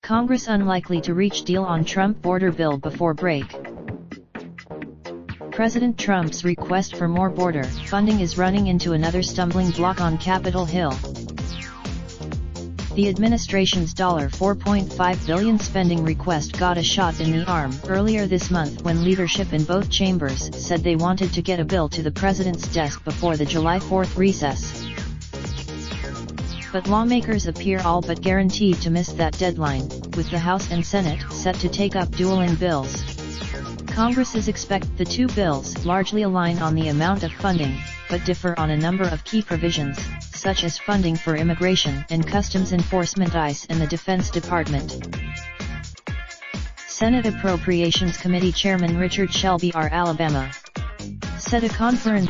Congress unlikely to reach deal on Trump border bill before break. President Trump's request for more border funding is running into another stumbling block on Capitol Hill. The administration's $4.5 billion spending request got a shot in the arm earlier this month when leadership in both chambers said they wanted to get a bill to the president's desk before the July 4th recess. But lawmakers appear all but guaranteed to miss that deadline, with the House and Senate set to take up dueling bills. Congresses expect the two bills largely align on the amount of funding, but differ on a number of key provisions, such as funding for immigration and customs enforcement, ICE, and the Defense Department. Senate Appropriations Committee Chairman Richard Shelby R. Alabama said a conference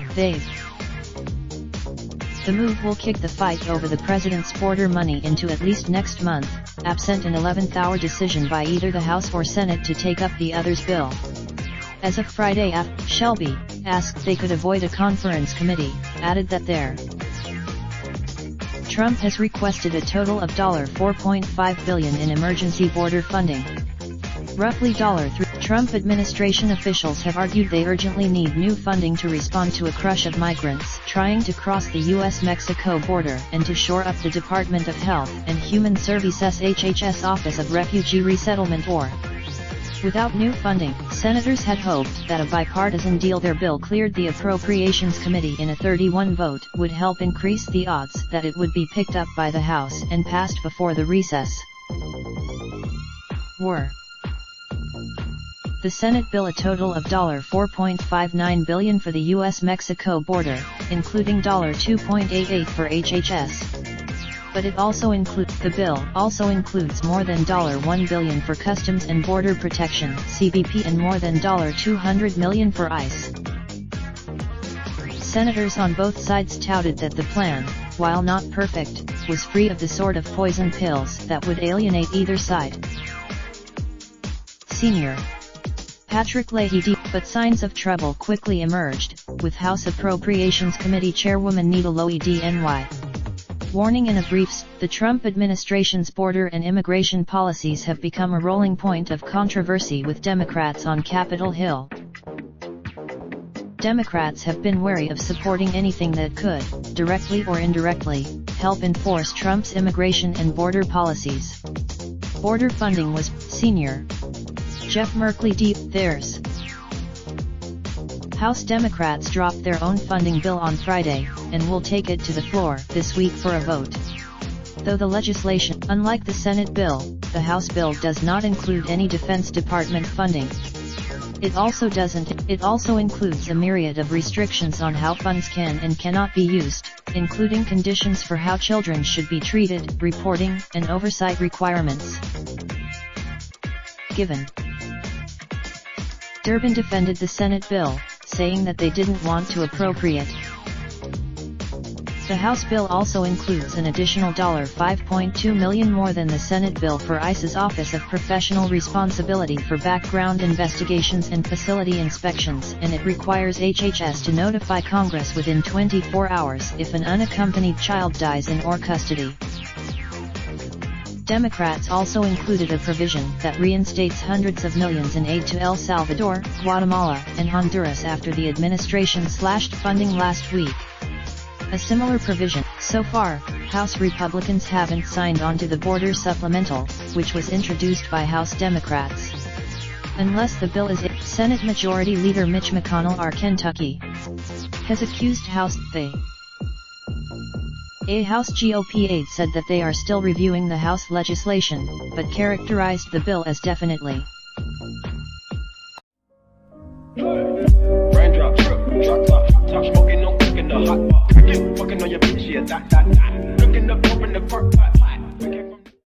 the move will kick the fight over the president's border money into at least next month, absent an 11th-hour decision by either the House or Senate to take up the other's bill. As of Friday after, Shelby asked they could avoid a conference committee, added that Trump has requested a total of $4.5 billion in emergency border funding. Roughly $3. Trump administration officials have argued they urgently need new funding to respond to a crush of migrants trying to cross the U.S.-Mexico border and to shore up the Department of Health and Human Services HHS Office of Refugee Resettlement or. Without new funding, senators had hoped that a bipartisan deal their bill cleared the Appropriations Committee in a 31 vote would help increase the odds that it would be picked up by the House and passed before the recess. The Senate bill a total of $4.59 billion for the U.S.-Mexico border, including $2.88 for HHS. But it also the bill also includes more than $1 billion for Customs and Border Protection (CBP) and more than $200 million for ICE. Senators on both sides touted that the plan, while not perfect, was free of the sort of poison pills that would alienate either side. Senior Patrick Leahy, but signs of trouble quickly emerged, with House Appropriations Committee Chairwoman Nita Lowey DNY warning in a brief, the Trump administration's border and immigration policies have become a rolling point of controversy with Democrats on Capitol Hill. Democrats have been wary of supporting anything that could, directly or indirectly, help enforce Trump's immigration and border policies. Border funding was, Senior Jeff Merkley theirs. House Democrats dropped their own funding bill on Friday, and will take it to the floor this week for a vote. Though the legislation, unlike the Senate bill, the House bill does not include any Defense Department funding. It also includes a myriad of restrictions on how funds can and cannot be used, including conditions for how children should be treated, reporting, and oversight requirements. Given. Durbin defended the Senate bill, saying that they didn't want to appropriate. The House bill also includes an additional $5.2 million more than the Senate bill for ICE's Office of Professional Responsibility for background investigations and facility inspections, and it requires HHS to notify Congress within 24 hours if an unaccompanied child dies in or custody. Democrats also included a provision that reinstates hundreds of millions in aid to El Salvador, Guatemala, and Honduras after the administration slashed funding last week. A similar provision. So far, House Republicans haven't signed on to the border supplemental, which was introduced by House Democrats. Unless the bill is Senate Majority Leader Mitch McConnell of Kentucky has accused A House GOP aide said that they are still reviewing the House legislation, but characterized the bill as definitely. Raindrop, drop top smoking, no cooking the hot pot. Fucking on your bitch, yeah, that. Looking up, open the park pot.